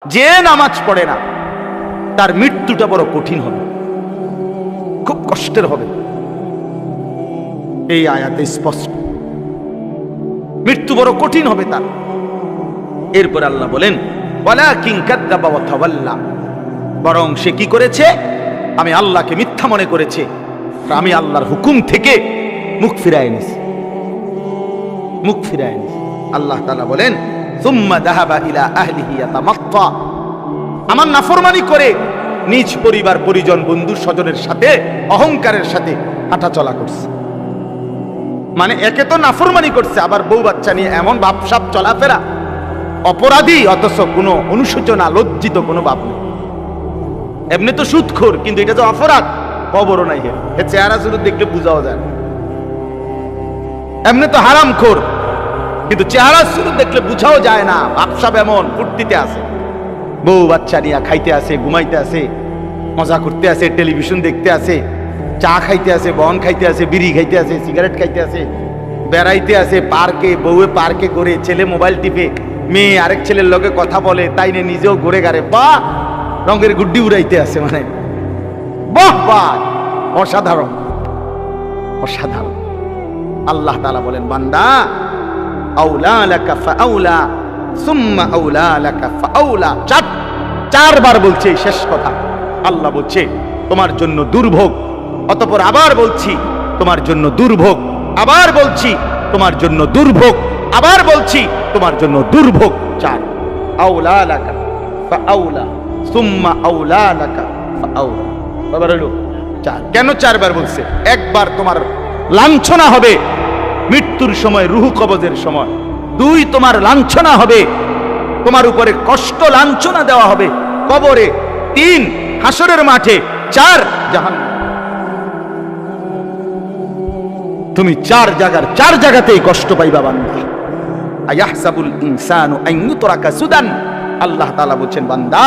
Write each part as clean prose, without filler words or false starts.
যে নামাজ পড়ে না তার মৃত্যুটা বড় কঠিন হবে, খুব কষ্টের হবে। এই আয়াতে স্পষ্ট মৃত্যু বড় কঠিন হবে তার। এরপর আল্লাহ বলেন ওয়ালাকিন কাযযাবা ওয়া তাওয়াল্লা, বরং সে কি করেছে? আমি আল্লাহকে মিথ্যা মনে করেছে, আমি আল্লাহর হুকুম থেকে মুখ ফিরায় নিয়েছি, মুখ ফিরায় নিয়েছি। আল্লাহ তাআলা বলেন সুম্মা যাহাবা ইলা আহলিহি ইয়াতামাত্তা, আমার নাফরমানি করে নিজ পরিবার পরিজন বন্ধু স্বজনের সাথে অহংকারের সাথে হাঁটা চলা করছে। মানে একে তো নাফরমানি করছে, আবার বউ বাচ্চা নিয়ে এমন ভাবসাব চলাফেরা, অপরাধী অথচ কোনো অনুশোচনা লজ্জিত কোনো ভাব নেই। এমনি তো সুদখোর, কিন্তু এটা তো অপরাধ, খবরও নাই। এর চেহারা শুধু দেখলে বুঝাও যায়। এমনি তো হারামখোর, কিন্তু চেহারা শুধু দেখলে বুঝাও যায় না। ভাবসাব এমন ফুর্তিতে আছে, বউ বাচ্চা নিয়ে খাইতে আছে, ঘুমাইতে আছে, মজা করতে আছে, টেলিভিশন দেখতে আছে, চা খাইতে আছে, বন খাইতে আছে, বিড়ি খাইতে আছে, সিগারেট খাইতে আছে, বেড়াইতে আছে পার্কে, বউয়ে পার্কে ঘুরে, ছেলে মোবাইল টিপে, মেয়ে আরেক ছেলের লগে কথা বলে, তাই নিয়ে নিজেও ঘুরে গাড়ে, বাহ রঙের গুড্ডি উড়াইতে আছে। মানে বাহ বাহ, অসাধারণ অসাধারণ। আল্লাহ তাআলা বলেন বান্দা আউলা লাকা ফাআউলা সুম্মা আউলা লাকা ফাআউলা, চারবার বলছে শেষ কথা। আল্লাহ বলছে তোমার জন্য দুর্ভোগ, অতঃপর আবার বলছি তোমার জন্য দুর্ভোগ, আবার বলছি তোমার জন্য দুর্ভোগ, আবার বলছি তোমার জন্য দুর্ভোগ। চার, আউলা লাকা ফাআউলা সুম্মা আউলা লাকা ফাআউলা, বাবার হলো চার। কেন চারবার বলছে? একবার তোমার লাঞ্ছনা হবে মৃত্যুর সময়, রূহ কবজের সময়। দুই, তোমার লাঞ্ছনা হবে, তোমার উপরে কষ্ট লাঞ্ছনা দেওয়া হবে কবরে। তিন, হাসরের মাঠে। চার, জাহান্নাম। তুমি চার জায়গাতেই কষ্ট পাইবা বান্দা। আয়াহসাবুল ইনসানু আন ইউতরাকা সুদান, আল্লাহ তাআলা বলেন বান্দা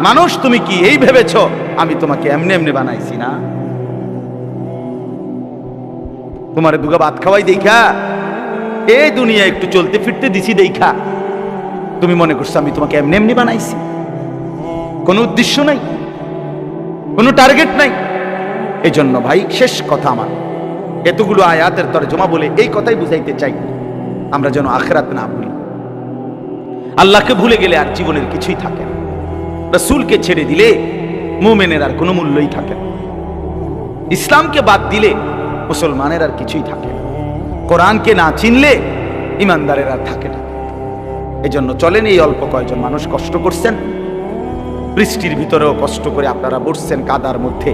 মানুষ তুমি কি এই ভেবেছো আমি তোমাকে এমনি এমনি বানাইছি না? তোমারে দুগা ভাত খাওয়াই দেখা, এই দুনিয়া একটু চলতে ফিরতে দিছি দেখা তুমি মনে করছো আমি তোমাকে এমনি এমনি বানাইছি? কোনো উদ্দেশ্য নাই, কোনো টার্গেট নাই। এই জন্য ভাই শেষ কথা আমার, এতগুলো আয়াতের তরজমা বলে এই কথাই বুঝাইতে চাই, আমরা যেন আখিরাত না ভুলি। আল্লাহকে ভুলে গেলে আর জীবনের কিছুই থাকে না। রাসূলকে ছেড়ে দিলে মুমিনের আর কোনো মূল্যই থাকে না। ইসলামকে বাদ দিলে মুসলমানের আর কিছুই থাকে না। কোরআনকে না চিনলে ইমানদারের আর থাকে না। এই জন্য চলেন, এই অল্প কয়েকজন মানুষ কষ্ট করছেন, বৃষ্টির ভিতরেও কষ্ট করে আপনারা বসছেন কাদার মধ্যে।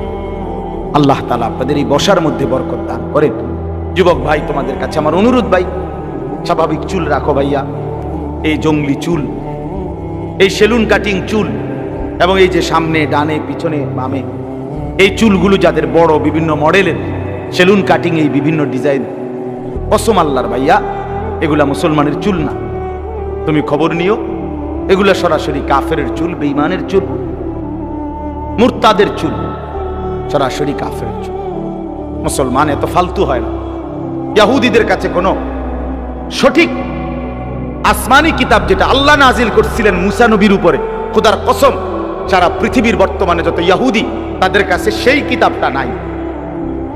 আল্লাহ তাআলা আপনাদের এই বসার মধ্যে বরকত দান করেন। যুবক ভাই, তোমাদের কাছে আমার অনুরোধ ভাই, স্বাভাবিক চুল রাখো ভাইয়া। এই জঙ্গলি চুল, এই সেলুন কাটিং চুল, এবং এই যে সামনে ডানে পিছনে বামে এই চুলগুলো যাদের বড় বিভিন্ন মডেলের সেলুন কাটিং, এই বিভিন্ন ডিজাইন, কসম আল্লাহর ভাইয়া এগুলা মুসলমানের চুল না। তুমি খবর নিও, এগুলা সরাসরি কাফেরের চুল, বেঈমানের চুল, মুরতাদের চুল, সরাসরি কাফেরের চুল। মুসলমান এত ফালতু হয় না। ইহুদিদের কাছে কোনো সঠিক আসমানি কিতাব যেটা আল্লাহ নাজিল করছিলেন মুসা নবীর উপরে, খোদার কসম সারা পৃথিবীর বর্তমানে যত ইহুদি তাদের কাছে সেই কিতাবটা নাই।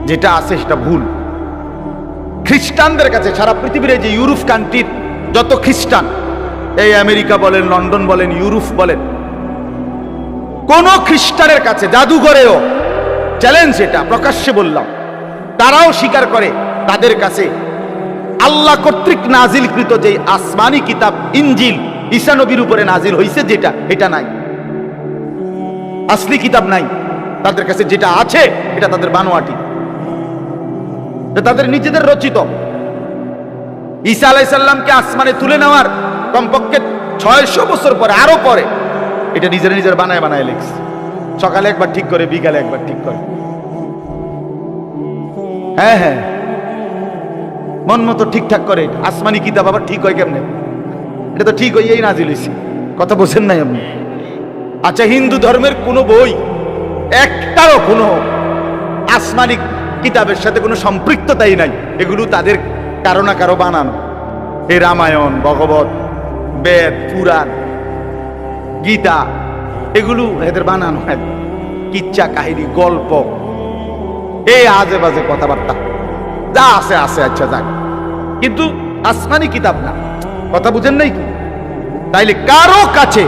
যেটা আছে সেটা ভুল। খ্রিস্টানদের কাছে, সারা পৃথিবীর যে ইউরোপ কান্ট্রির যত খ্রিস্টান, এই আমেরিকা বলেন, লন্ডন বলেন, ইউরোপ বলেন, কোন খ্রিস্টানের কাছে, জাদুঘরেও চ্যালেঞ্জ, এটা প্রকাশ্যে বললাম, তারাও স্বীকার করে তাদের কাছে আল্লাহ কর্তৃক নাজিলকৃত যে আসমানি কিতাব ইনজিল ঈসা নবীর উপরে নাজিল হয়েছে যেটা, এটা নাই। আসলি কিতাব নাই তাদের কাছে। যেটা আছে এটা তাদের বানোয়াটি, তাদের নিজেদের রচিত। ঈসা আলাইহিস সালামকে আসমানে তুলে নেওয়ার কমপক্ষে 600 বছর পরে, আরো পরে, এটা নিজের বানায় বানায় লিখছে। সকালে একবার ঠিক করে, বিকালে একবার ঠিক করে। হ্যাঁ হ্যাঁ, মন মতো ঠিকঠাক করে। আসমানি কিতাব আবার ঠিক হয় কেমনে? এটা তো ঠিক হইয়াই নাজিল হইছে। কথা বোঝেন নাই আপনি? আচ্ছা, হিন্দু ধর্মের কোনো বই একটারও কোনো আসমানি কিতাবের সাথে কোনো সম্পৃক্ততাই নাই। এগুলো তাদের কারো না কারো বানানো। এই রামায়ণ, ভগবত, বেদ, পুরাণ, গীতা, এগুলো এদের বানানো হয় কিচ্ছা কাহিনী, গল্প, এই আজে বাজে কথাবার্তা যা আছে আছে, আচ্ছা যাক, কিন্তু আসমানি কিতাব না। কথা বুঝেন নাই কি? তাইলে কারো কাছে,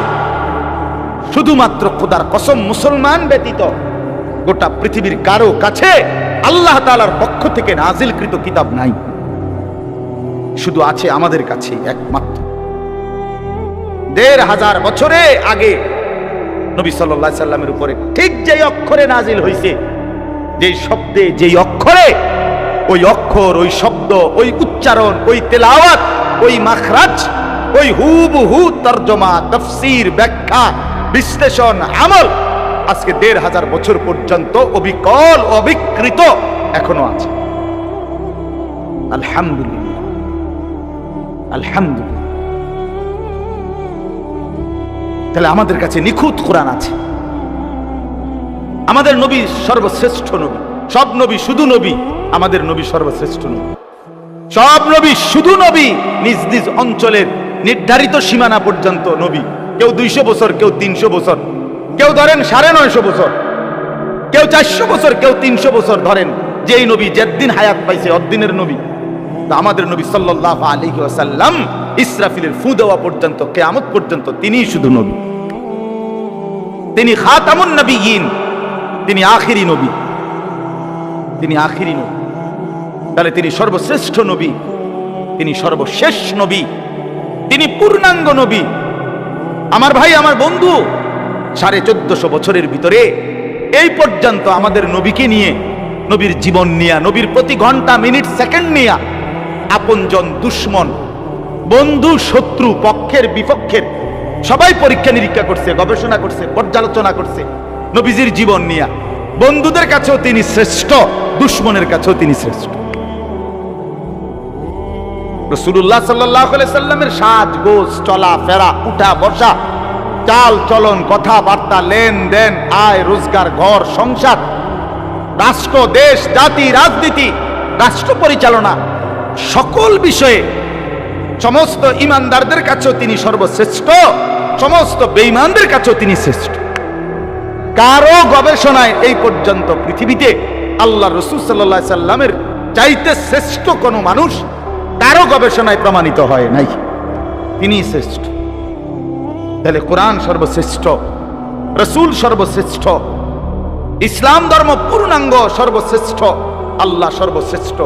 শুধুমাত্র খোদার কসম মুসলমান ব্যতীত গোটা পৃথিবীর কারো কাছে আল্লাহ তাআলার পক্ষ থেকে নাজিলকৃত কিতাব নাই। শুধু আছে আমাদের কাছে একমাত্র। ১৫০০ বছরে আগে নবী সাল্লাল্লাহু আলাইহি সাল্লামের উপরে ঠিক যেই অক্ষরে নাজিল হইছে, যেই শব্দে, যেই অক্ষরে, ওই অক্ষর, ওই শব্দ, ওই উচ্চারণ, ওই তেলাওয়াত, ওই মাখরাজ, ওই হুবহু তরজমা, তাফসীর, ব্যাখ্যা, বিশ্লেষণ, আমল আজকে ১৫০০ বছর পর্যন্ত অবিকল অবিকৃত এখনো আছে। আলহামদুলিল্লাহ, আলহামদুলিল্লাহ। তাহলে আমাদের কাছে নিখুঁত কোরআন আছে। আমাদের নবী সর্বশ্রেষ্ঠ নবী। সব নবী শুধু নবী, আমাদের নবী সর্বশ্রেষ্ঠ নবী। সব নবী শুধু নবী, নিজ নিজ অঞ্চলের নির্ধারিত সীমানা পর্যন্ত নবী। কেউ ২০০ বছর, কেউ ৩০০ বছর, কেউ ধরেন ৯৫০ বছর, কেউ ৪০০ বছর, কেউ ৩০০ বছর। ধরেন যেই নবী যেদিন হায়াত পাইছে অদ্দিনের নবী। আমাদের নবী সাল্লাল্লাহু আলাইহি ওয়াসাল্লাম ইসরাফিলের ফু দেওয়া পর্যন্ত, কিয়ামত পর্যন্ত তিনিই শুধু নবী। তিনি খাতামুন নবিয়্যিন, তিনি আখিরি নবী, তিনি আখিরি নবী। তাহলে তিনি সর্বশ্রেষ্ঠ নবী, তিনি সর্বশেষ নবী, তিনি পূর্ণাঙ্গ নবী। আমার ভাই, আমার বন্ধু, ১৪৫০ বছরের ভিতরে এই পর্যন্ত আমাদের নবীকে নিয়ে, নবীর জীবন নিয়ে, নবীর প্রতি ঘন্টা মিনিট সেকেন্ড নিয়ে আপনজন, দুশ্মন, বন্ধু, শত্রু, পক্ষের বিপক্ষের সবাই পরীক্ষা নিরীক্ষা করছে, গবেষণা করছে, পর্যালোচনা করছে নবীজির জীবন নিয়ে। বন্ধুদের কাছেও তিনি শ্রেষ্ঠ, দুশ্মনের কাছেও তিনি শ্রেষ্ঠ। রাসূলুল্লাহ সাল্লাল্লাহু আলাইহি সাল্লামের সাজ গোজ, চলা ফেরা, উঠা বসা, চাল চলন, কথাবার্তা, লেনদেন, আয় রোজগার, ঘর সংসার, রাষ্ট্র, দেশ, জাতি, রাজনীতি, রাষ্ট্র পরিচালনা, সকল বিষয়ে সমস্ত ইমানদারদের কাছেও তিনি সর্বশ্রেষ্ঠ, সমস্ত বেঈমানদের কাছেও তিনি শ্রেষ্ঠ। কারো গবেষণায় এই পর্যন্ত পৃথিবীতে আল্লাহ রাসূল সাল্লাল্লাহু আলাইহি সাল্লামের চাইতে শ্রেষ্ঠ কোনো মানুষ কারো গবেষণায় প্রমাণিত হয় নাই। তিনি শ্রেষ্ঠ। তাহলে কোরআন সর্বশ্রেষ্ঠ, রাসূল সর্বশ্রেষ্ঠ, ইসলাম ধর্ম পূর্ণাঙ্গ সর্বশ্রেষ্ঠ, আল্লাহ সর্বশ্রেষ্ঠ।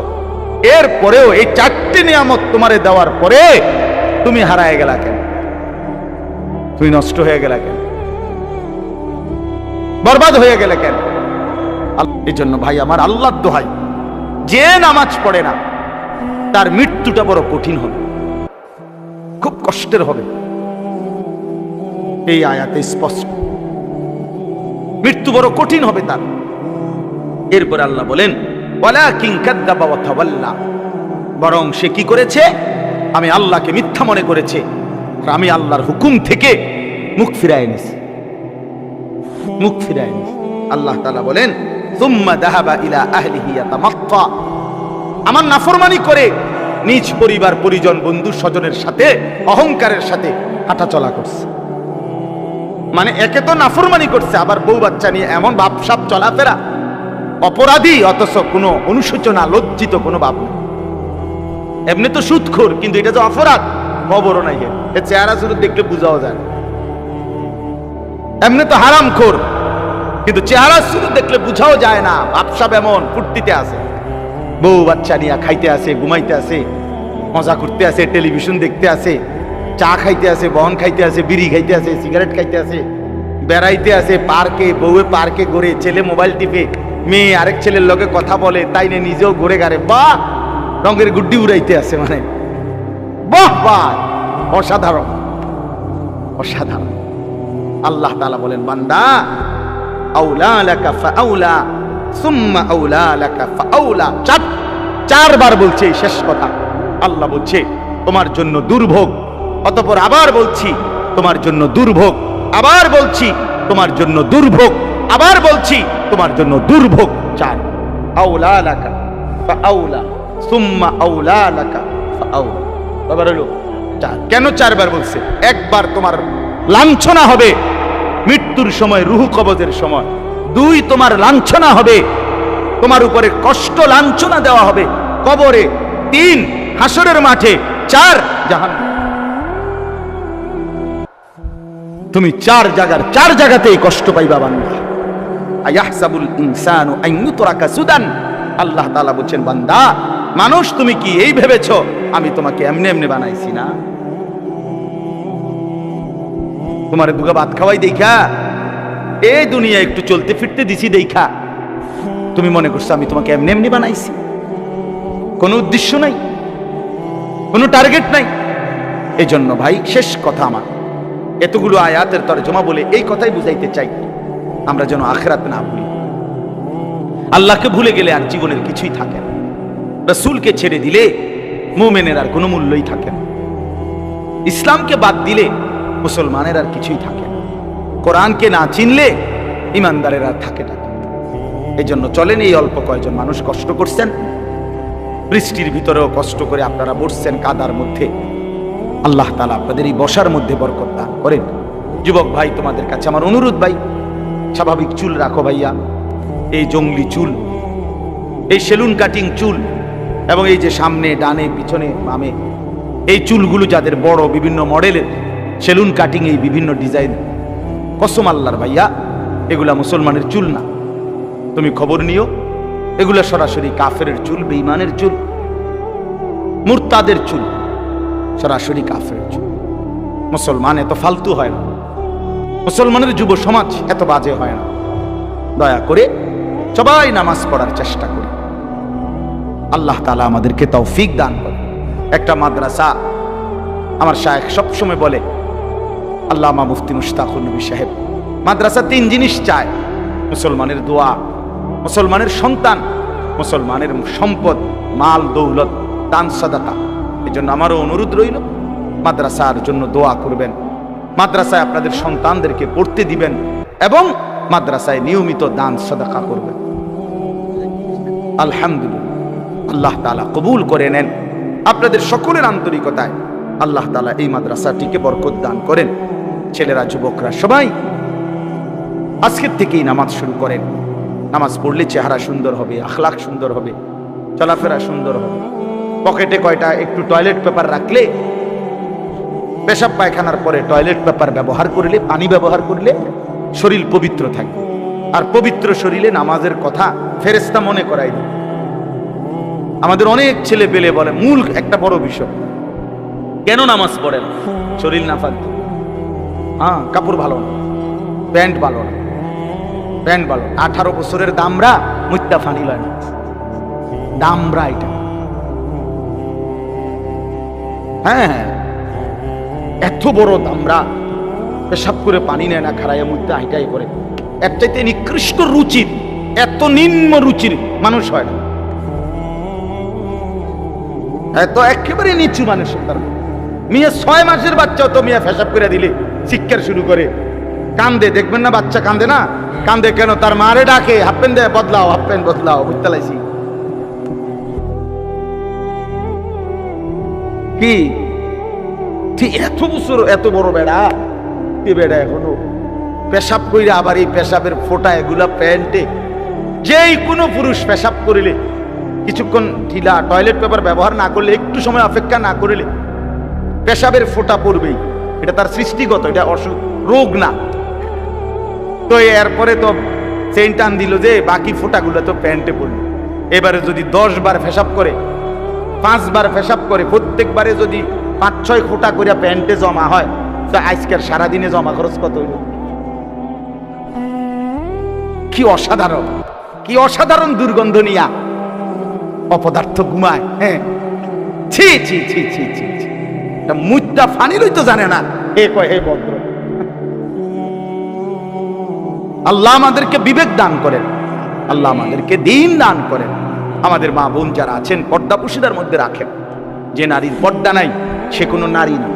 এরপরেও এই ৪টি নিয়ামত তোমারে দেওয়ার পরে তুমি হারায় গেলা কেন? তুমি নষ্ট হয়ে গেলা কেন? বরবাদ হয়ে গেলে কেন? এই জন্য ভাই আমার, আল্লাহর দোহাই, যে নামাজ পড়ে না তার মৃত্যুটা বড় কঠিন হবে, খুব কষ্টের হবে। এই আয়াতে স্পষ্ট, মৃত্যু বড় কঠিন হবে তার। এরপর আল্লাহ বলেন, ওয়ালাকিন কাযযাবা ওয়া তাওয়াল্লা, বরং সে কি করেছে? আমি আল্লাহকে মিথ্যা মনে করেছে, আর আমি আল্লাহর হুকুম থেকে মুখ ফিরায় নিয়েছি, মুখ ফিরায় নিয়েছি। আল্লাহ তাআলা বলেন, সুম্মা যাহাবা ইলা আহলিহি ইয়াতামাত্তা, আমার নাফরমানি করে নিজ পরিবার পরিজন বন্ধু স্বজনের সাথে অহংকারের সাথে হাঁটাচলা করছে। মানে একে তো নাফরমানি করছে, আবার বউ বাচ্চা নিয়ে এমন ভাবসাব চলাফেরা, অপরাধী অথচ কোনো অনুশোচনা, লজ্জিত কোনো ভাব নেই। এমনি তো সুদখোর, কিন্তু এটা যে অপরাধ খবরও নাই। এর চেহারা শুরু দেখলে বোঝাও যায়। এমনি তো হারামখোর, কিন্তু চেহারা শুরু দেখলে বোঝাও যায় না। ভাবসাব এমন ফুর্তিতে আছে, বউ বাচ্চা নিয়ে খাইতে আছে, ঘুমাইতে আছে, মজা করতে আছে, টেলিভিশন দেখতে আছে, চা খাইতে আছে, বহন খাইতে আছে, বিড়ি খাইতে আছে, সিগারেট খাইতে আছে, বেড়াইতে আছে পার্কে, বউয়ে পার্কে ঘুরে, ছেলে মোবাইল টিপে, মেয়ে আরেক ছেলের লগে কথা বলে, তাই নিয়ে নিজেও ঘুরে গাড়ে, বাহ রঙের গুড্ডি উড়াইতে আছে। মানে বাহ বাহ, অসাধারণ, অসাধারণ। আল্লাহ তাআলা বলেন, বান্দা আউলা লাকা ফাআউলা সুম্মা আউলা লাকা ফাআউলা, চারবার বলছে এই শেষ কথা। আল্লাহ বলছে তোমার জন্য দুর্ভোগ, অতঃপর আবার বলছি তোমার জন্য দুর্ভোগ, আবার বলছি তোমার জন্য দুর্ভোগ, আবার বলছি তোমার জন্য দুর্ভোগ। চার, আউলা লাকা ফাআউলা সুম্মা আউলা লাকা ফাআউলা। বাবার হলো চার। কেন চারবার বলছে? একবার তোমার লাঞ্ছনা হবে মৃত্যুর সময়, রূহ কবজের সময়। 2 তোমার লাঞ্ছনা হবে, তোমার উপরে কষ্ট লাঞ্ছনা দেওয়া হবে কবরে। 3 হাসরের মাঠে। 4 জাহান্নাম। তুমি 4 জায়গাতেই কষ্ট পাইবা বান্দা। আয়াহসাবুল ইনসানু আন ইউতরাকা সুদান। আল্লাহ তাআলা বলেন, বান্দা মানুষ তুমি কি এই ভেবেছো আমি তোমাকে এমনি এমনি বানাইছি? না, তোমার দুগা ভাত খাওয়াই দেখা, এই দুনিয়া একটু চলতে ফিরতে দিছি দেখা তুমি মনে করছো আমি তোমাকে এমনি এমনি বানাইছি? কোনো উদ্দেশ্য নাই, কোনো টার্গেট নাই। এই জন্য ভাই শেষ কথা আমার, এতগুলো আয়াতের তরজমা বলে এই কথাই বুঝাইতে চাই, আমরা যেন আখিরাত না ভুলি। আল্লাহকে ভুলে গেলে আর জীবনের কিছুই থাকে না। রাসূলকে ছেড়ে দিলে মুমিনের আর কোনো মূল্যই থাকে না। ইসলামকে বাদ দিলে মুসলমানের আর কিছুই থাকে না। কোরআনকে না চিনলে ইমানদারের আর থাকে না। এই জন্য চলেন, এই অল্প কয়েকজন মানুষ কষ্ট করছেন, বৃষ্টির ভিতরেও কষ্ট করে আপনারা বসছেন কাদার মধ্যে। আল্লাহ তাআলা আপনাদের এই বসার মধ্যে বরকত দান করেন। যুবক ভাই, তোমাদের কাছে আমার অনুরোধ ভাই, স্বাভাবিক চুল রাখো ভাইয়া। এই জঙ্গলি চুল, এই সেলুন কাটিং চুল, এবং এই যে সামনে ডানে পিছনে বামে এই চুলগুলো যাদের বড় বিভিন্ন মডেলের সেলুন কাটিং, এই বিভিন্ন ডিজাইন, কসম আল্লাহর ভাইয়া এগুলা মুসলমানের চুল না। তুমি খবর নিও, এগুলা সরাসরি কাফেরের চুল, বেঈমানের চুল, মুরতাদের চুল, সরাসরি কাফেরের চুল। মুসলমান এত ফালতু হয় না, মুসলমানের যুব সমাজ এত বাজে হয় না। দয়া করে সবাই নামাজ পড়ার চেষ্টা করি। আল্লাহ তাআলা আমাদেরকে তৌফিক দান করে। একটা মাদ্রাসা, আমার শায়েখ সবসময় বলে, আল্লামা মুফতি মুশতাকুর নবী সাহেব, মাদ্রাসা 3 জিনিস চায়: মুসলমানের দোয়া, মুসলমানের সন্তান, মুসলমানের সম্পদ, মাল দৌলত, দান সাদাকা। এই জন্য আমারও অনুরোধ রইল, মাদ্রাসার জন্য দোয়া করবেন, মাদ্রাসায় আপনাদের সন্তানদেরকে পড়তে দিবেন, এবং মাদ্রাসায় নিয়মিত দান সাদাকা করবেন। আলহামদুলিল্লাহ, আল্লাহ তাআলা কবুল করে নেন। আপনাদের সকলের আন্তরিকতায় আল্লাহ তাআলা এই মাদ্রাসাটিকে বরকত দান করেন। ছেলেরা, যুবকরা সবাই আজকের থেকেই নামাজ শুরু করেন। নামাজ পড়লে চেহারা সুন্দর হবে, আখলাক সুন্দর হবে, চলাফেরা সুন্দর হবে। পকেটে কয়টা একটু টয়লেট পেপার রাখলে, পেশাব পায়খানার পরে টয়লেট পেপার ব্যবহার করলে, পানি ব্যবহার করলে শরীর পবিত্র থাকে। আর পবিত্র শরীরে নামাজের কথা ফেরেশতা মনে করাই দেয়। আমাদের অনেক ছেলে পেলে বলে, মূল একটা বড় বিষয়, কেন নামাজ পড়ে না? শরীর না ফালতু। হ্যাঁ, কাপড় ভালো না, প্যান্ট ভালো না, প্যান্ট ভালো। 18 বছরের দামরা মুত্তা ফানি লয় না, দামরা এটা। হ্যাঁ, এত বড় দামরা পেশাব করে পানি নেয় না, খারাইয়া মুত্তা হাইটাই করে। এর চাইতে নিকৃষ্ট রুচির, এত নিম্ন রুচির মানুষ হয় না। এত একেবারে নিচু মানুষ। মিয়া 6 মাসের বাচ্চাও তো মিয়া পেশাব করে দিলে চিৎকার শুরু করে, কান্দে। দেখবেন না বাচ্চা কান্দে না? কান্দে কেন? তার মারে ডাকে, হাফ প্যান্ট দেয়, বদলাও, হাফ প্যান্ট বদলাও, বুঝতে লাইছি কি? ঠিক এত বছর এত বড় বেড়া, এ বেড়া এখনো পেশাব কইরা, আবার এই পেশাবের ফোঁটা এগুলা প্যান্টে। যেই কোনো পুরুষ পেশাব করিলে কিছুক্ষণ ঢিলা, টয়লেট পেপার ব্যবহার না করলে, একটু সময় অপেক্ষা না করিলে পেশাবের ফোঁটা পড়বেই। এটা তার সৃষ্টিগত, এটা অসুখ, রোগ না। তো এরপরে তো চেইন টান দিল যে বাকি ফোঁটাগুলো তো প্যান্টে পড়লো। এবারে যদি 10 বার পেশাব করে, 5 বার পেশাব করে, প্রত্যেকবারে যদি 5-6 ফোঁটা করে প্যান্টে জমা হয়, তো আজকের সারাদিনে জমা খরচ কত হইল? কি অসাধারণ, কি অসাধারণ দুর্গন্ধ নিয়া অপদার্থ ঘুমায়। হ্যাঁ, ছি ছি ছি ছি ছি, মুদ্রা ফানিলই তো জানে না। এ কয় হে ভদ্র। আল্লাহ আমাদেরকে বিবেক দান করেন, আল্লাহ আমাদেরকে দ্বীন দান করেন। আমাদের মা বোন যারা আছেন, পর্দা পুশিদার মধ্যে রাখেন। যে নারীর পর্দা নাই সে কোনো নারী না,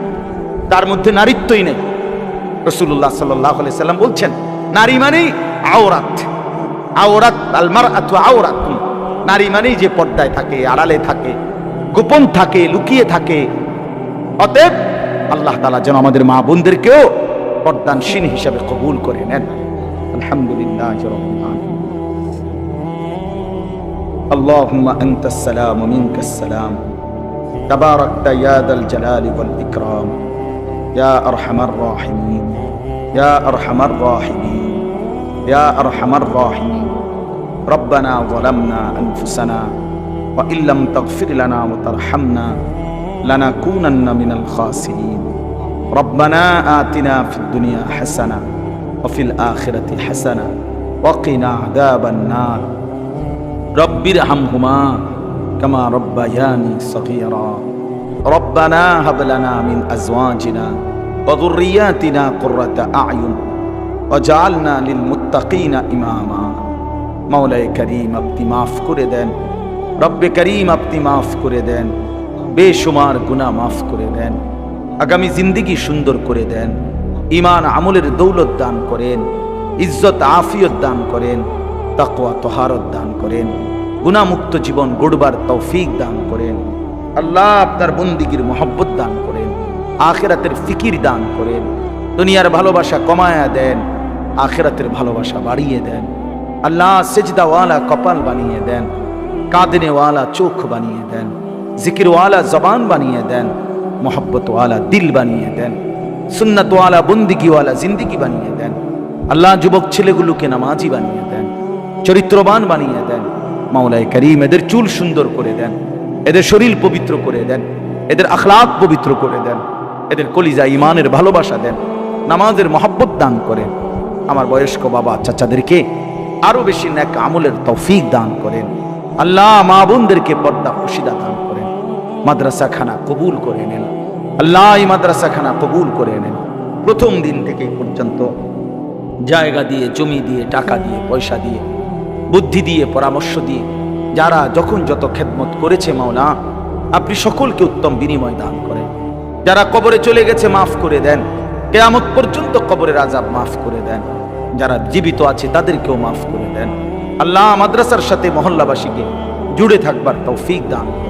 তার মধ্যে নারীত্বই নেই। রাসূলুল্লাহ সাল্লাল্লাহু আলাইহি সাল্লাম বলছেন, নারী মানেই আওরাত, আওরাত আল মারআতু আওরাত। নারী মানেই যে পর্দায় থাকে, আড়ালে থাকে, গোপন থাকে, লুকিয়ে থাকে। অতএব আল্লাহ তাআলা যেন আমাদের মা বোনদেরকেও পর্দানশীল হিসাবে কবুল করে নেন। আলহামদুলিল্লাহ রাব্বিল আলামিন। আল্লাহুম্মা আনতাস সালাম ওয়া মিনকাস সালাম তাবারাকতা ইয়া যাল জালালি ওয়াল ইকরাম ইয়া আরহামার রাহিমিন ইয়া আরহামার রাহিমিন ইয়া আরহামার রাহিমিন। ربنا ظلمنا أنفسنا وإن لم تغفر لنا وترحمنا لنكونن من الخاسرين ربنا آتنا في الدنيا حسنة وفي الآخرة حسنة وقنا عذاب النار رب ارحمهما كما ربياني صغيرا ربنا هب لنا من أزواجنا وذرياتنا قرة أعين وجعلنا للمتقين إماما মওলাই করিম আপনি মাফ করে দেন, রব্বে করিম আপনি মাফ করে দেন, বেশুমার গুনাহ মাফ করে দেন, আগামী জিন্দেগি সুন্দর করে দেন, ঈমান আমলের দৌলত দান করেন, ইজ্জত আফিয়ত দান করেন, তাকওয়া তহারত দান করেন, গুনাহমুক্ত জীবন গড়বার তৌফিক দান করেন। আল্লাহ আপনার বন্দিগির মহব্বত দান করেন, আখিরাতের ফিকির দান করেন, দুনিয়ার ভালোবাসা কমায়া দেন, আখিরাতের ভালোবাসা বাড়িয়ে দেন। আল্লাহ সেজদাওয়ালা কপাল বানিয়ে দেন, কাঁদনেওয়ালা চোখ বানিয়ে দেন, জিকিরওয়ালা জবান বানিয়ে দেন, মোহব্বতওয়ালা দিল বানিয়ে দেন, সুন্নতওয়ালা বন্দিগিওয়ালা জিন্দিগি বানিয়ে দেন। আল্লাহ যুবক ছেলেগুলোকে নামাজি বানিয়ে দেন, চরিত্রবান বানিয়ে দেন। মাওলাই করিম এদের চুল সুন্দর করে দেন, এদের শরীর পবিত্র করে দেন, এদের আখলাক পবিত্র করে দেন, এদের কলিজা ইমানের ভালোবাসা দেন, নামাজের মহব্বত দান করেন। আমার বয়স্ক বাবা চাচাদেরকে আরো বেশি নেক আমলের তৌফিক দান করেন। আল্লাহ মা বোনদেরকে পর্দা খুশিদা দান করেন। মাদ্রাসা খানা কবুল করে নেন আল্লাহ, এই মাদ্রাসা খানা কবুল করে নেন। প্রথম দিন থেকে পর্যন্ত জায়গা দিয়ে, জমি দিয়ে, টাকা দিয়ে, পয়সা দিয়ে, বুদ্ধি দিয়ে, পরামর্শ দিয়ে যারা যখন যত খেদমত করেছে মাওলা, আপনি সকলকে উত্তম বিনিময় দান করেন। যারা কবরে চলে গেছে মাফ করে দেন, কিয়ামত পর্যন্ত কবরের আযাব মাফ করে দেন। যারা জীবিত আছে তাদেরকেও মাফ করে দেন। আল্লাহ মাদ্রাসার সাথে মহল্লাবাসীকে জুড়ে থাকবার তৌফিক দান করেন।